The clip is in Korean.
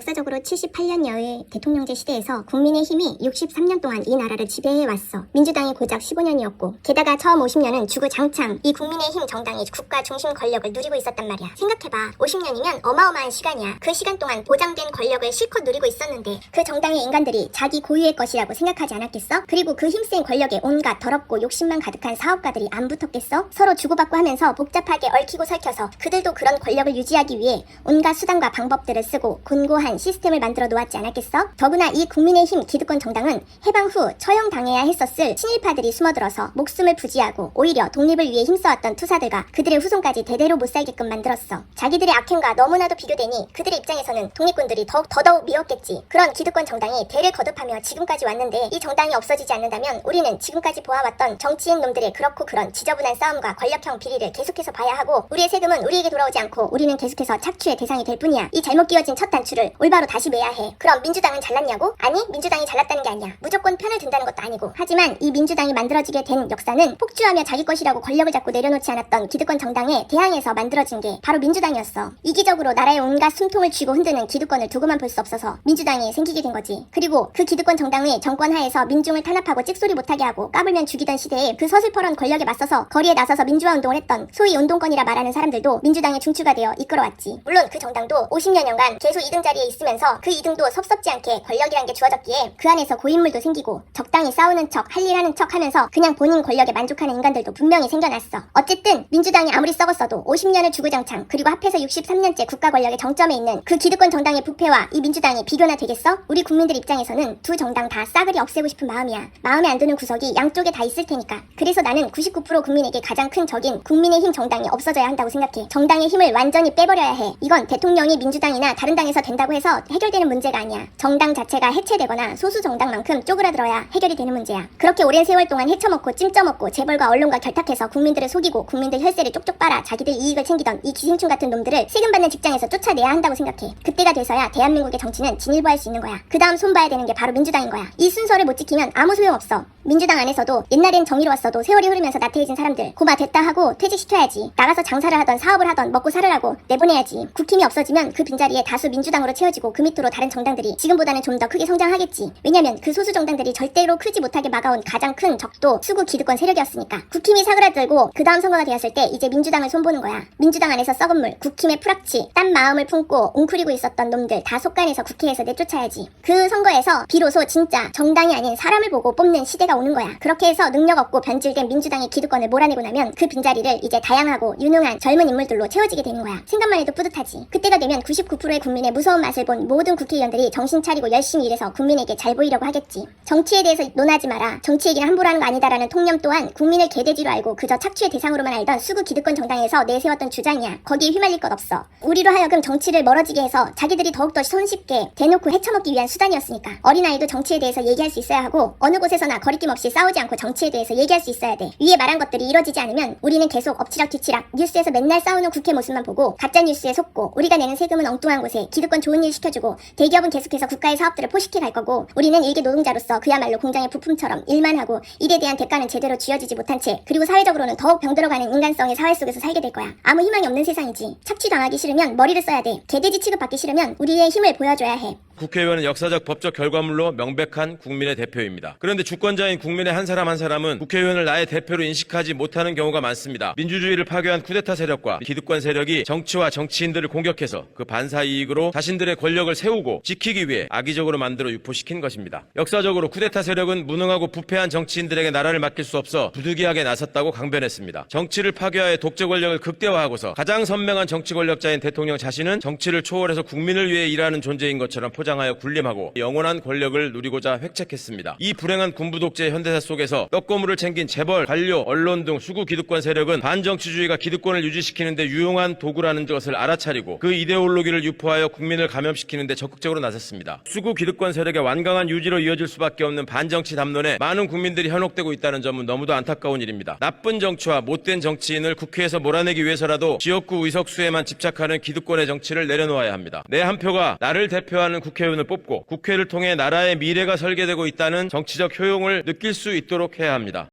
역사적으로 78년여의 대통령제 시대에서 국민의힘이 63년 동안 이 나라를 지배해왔어. 민주당이 고작 15년이었고 게다가 처음 50년은 주구장창 이 국민의힘 정당이 국가 중심 권력을 누리고 있었단 말이야. 생각해봐. 50년이면 어마어마한 시간이야. 그 시간 동안 보장된 권력을 실컷 누리고 있었는데 그 정당의 인간들이 자기 고유의 것이라고 생각하지 않았겠어? 그리고 그 힘센 권력에 온갖 더럽고 욕심만 가득한 사업가들이 안 붙었겠어? 서로 주고받고 하면서 복잡하게 얽히고 설켜서 그들도 그런 권력을 유지하기 위해 온갖 수단과 방법들을 쓰고 곤고한 시스템을 만들어 놓았지 않았겠어? 더구나 이 국민의힘 기득권 정당은 해방 후 처형당해야 했었을 친일파들이 숨어들어서 목숨을 부지하고 오히려 독립을 위해 힘써왔던 투사들과 그들의 후손까지 대대로 못살게끔 만들었어. 자기들의 악행과 너무나도 비교되니 그들의 입장에서는 독립군들이 더더욱 미웠겠지. 그런 기득권 정당이 대를 거듭하며 지금까지 왔는데 이 정당이 없어지지 않는다면 우리는 지금까지 보아왔던 정치인 놈들의 그렇고 그런 지저분한 싸움과 권력형 비리를 계속해서 봐야 하고 우리의 세금은 우리에게 돌아오지 않고 우리는 계속해서 착취의 대상이 될 뿐이야. 이 잘못 끼워진 첫 단추를 올바로 다시 매야 해. 그럼 민주당은 잘났냐고? 아니, 민주당이 잘났다는 게 아니야. 무조건 편을 든다는 것도 아니고. 하지만 이 민주당이 만들어지게 된 역사는 폭주하며 자기 것이라고 권력을 잡고 내려놓지 않았던 기득권 정당에 대항해서 만들어진 게 바로 민주당이었어. 이기적으로 나라의 온갖 숨통을 쥐고 흔드는 기득권을 두고만 볼 수 없어서 민주당이 생기게 된 거지. 그리고 그 기득권 정당의 정권 하에서 민중을 탄압하고 찍소리 못하게 하고 까불면 죽이던 시대에 그 서슬퍼런 권력에 맞서서 거리에 나서서 민주화 운동을 했던 소위 운동권이라 말하는 사람들도 민주당의 중추가 되어 이끌어왔지. 물론 그 정당도 50여년간 계속 2등 자리에 있으면서 그 2등도 섭섭지 않게 권력이란 게 주어졌기에 그 안에서 고인물도 생기고 적당히 싸우는 척, 할 일 하는 척 하면서 그냥 본인 권력에 만족하는 인간들도 분명히 생겨났어. 어쨌든 민주당이 아무리 썩었어도 50년을 주구장창 그리고 합해서 63년째 국가 권력의 정점에 있는 그 기득권 정당의 부패와 이 민주당이 비교나 되겠어? 우리 국민들 입장에서는 두 정당 다 싸그리 없애고 싶은 마음이야. 마음에 안 드는 구석이 양쪽에 다 있을 테니까. 그래서 나는 99% 국민에게 가장 큰 적인 국민의힘 정당이 없어져야 한다고 생각해. 정당의 힘을 완전히 빼버려야 해. 이건 대통령이 민주당이나 다른 당에서 된다고 해서 해결되는 문제가 아니야. 정당 자체가 해체되거나 소수 정당만큼 쪼그라들어야 해결이 되는 문제야. 그렇게 오랜 세월 동안 헤쳐먹고 찜쪄먹고 재벌과 언론과 결탁해서 국민들을 속이고 국민들 혈세를 쪽쪽 빨아 자기들 이익을 챙기던 이 기생충 같은 놈들을 세금 받는 직장에서 쫓아내야 한다고 생각해. 그때가 돼서야 대한민국의 정치는 진일보할 수 있는 거야. 그 다음 손봐야 되는 게 바로 민주당인 거야. 이 순서를 못 지키면 아무 소용없어. 민주당 안에서도 옛날엔 정의로웠어도 세월이 흐르면서 나태해진 사람들 고마 됐다 하고 퇴직시켜야지. 나가서 장사를 하던 사업을 하던 먹고 살으라고 내보내야지. 국힘이 없어지면 그 빈자리에 다수 민주당으로 채워지고 그 밑으로 다른 정당들이 지금보다는 좀 더 크게 성장하겠지. 왜냐면 그 소수 정당들이 절대로 크지 못하게 막아온 가장 큰 적도 수구 기득권 세력이었으니까. 국힘이 사그라들고 그 다음 선거가 되었을 때 이제 민주당을 손보는 거야. 민주당 안에서 썩은 물, 국힘의 풀악취, 딴 마음을 품고 웅크리고 있었던 놈들 다 속간에서 국회에서 내쫓아야지. 그 선거에서 비로소 진짜 정당이 아닌 사람을 보고 뽑는 시대가 오는 거야. 그렇게 해서 능력 없고 변질된 민주당의 기득권을 몰아내고 나면 그 빈자리를 이제 다양하고 유능한 젊은 인물들로 채워지게 되는 거야. 생각만 해도 뿌듯하지. 그때가 되면 99%의 국민의 무서운 맛을 본 모든 국회의원들이 정신 차리고 열심히 일해서 국민에게 잘 보이려고 하겠지. 정치에 대해서 논하지 마라. 정치 얘기는 함부로 하는 거 아니다라는 통념 또한 국민을 개돼지로 알고 그저 착취의 대상으로만 알던 수구 기득권 정당에서 내세웠던 주장이야. 거기에 휘말릴 것 없어. 우리로 하여금 정치를 멀어지게 해서 자기들이 더욱더 손쉽게 대놓고 헤쳐먹기 위한 수단이었으니까. 어린아이도 정치에 대해서 얘기할 수 있어야 하고 어느 곳에서나 거리낌 없이 싸우지 않고 정치에 대해서 얘기할 수 있어야 돼. 위에 말한 것들이 이뤄지지 않으면 우리는 계속 엎치락뒤치락 뉴스에서 맨날 싸우는 국회 모습만 보고 가짜 뉴스에 속고 우리가 내는 세금은 엉뚱한 곳에 기득권 좋은 일 시켜주고 대기업은 계속해서 국가의 사업들을 포식해 갈 거고 우리는 일개 노동자로서 그야말로 공장의 부품처럼 일만 하고 일에 대한 대가는 제대로 쥐어지지 못한 채 그리고 사회적으로는 더욱 병들어가는 인간성의 사회 속에서 살게 될 거야. 아무 희망이 없는 세상이지. 착취당하기 싫으면 머리를 써야 돼. 개돼지 취급받기 싫으면 우리의 힘을 보여줘야 해. 국회의원은 역사적 법적 결과물로 명백한 국민의 대표입니다. 그런데 주권자인 국민의 한 사람 한 사람은 국회의원을 나의 대표로 인식하지 못하는 경우가 많습니다. 민주주의를 파괴한 쿠데타 세력과 기득권 세력이 정치와 정치인들을 공격해서 그 반사 이익으로 자신들의 권력을 세우고 지키기 위해 악의적으로 만들어 유포시킨 것입니다. 역사적으로 쿠데타 세력은 무능하고 부패한 정치인들에게 나라를 맡길 수 없어 부득이하게 나섰다고 강변했습니다. 정치를 파괴하여 독재 권력을 극대화하고서 가장 선명한 정치 권력자인 대통령 자신은 정치를 초월해서 국민을 위해 일하는 존재인 것처럼 포장하여 군림하고 영원한 권력을 누리고자 획책했습니다. 이 불행한 군부 독재의 현대사 속에서 떡고물을 챙긴 재벌, 관료, 언론 등 수구 기득권 세력은 반정치주의가 기득권을 유지시키는 데 유용한 도구라는 것을 알아차리고 그 이데올로기를 유포하여 국민을 감염시키는 데 적극적으로 나섰습니다. 수구 기득권 세력의 완강한 유지로 이어질 수밖에 없는 반정치 담론에 많은 국민들이 현혹되고 있다는 점은 너무도 안타까운 일입니다. 나쁜 정치와 못된 정치인을 국회에서 몰아내기 위해서라도 지역구 의석수에만 집착하는 기득권의 정치를 내려놓아야 합니다. 내 한 표가 나를 대표하는 국회의원을 뽑고 국회를 통해 나라의 미래가 설계되고 있다는 정치적 효용을 느낄 수 있도록 해야 합니다.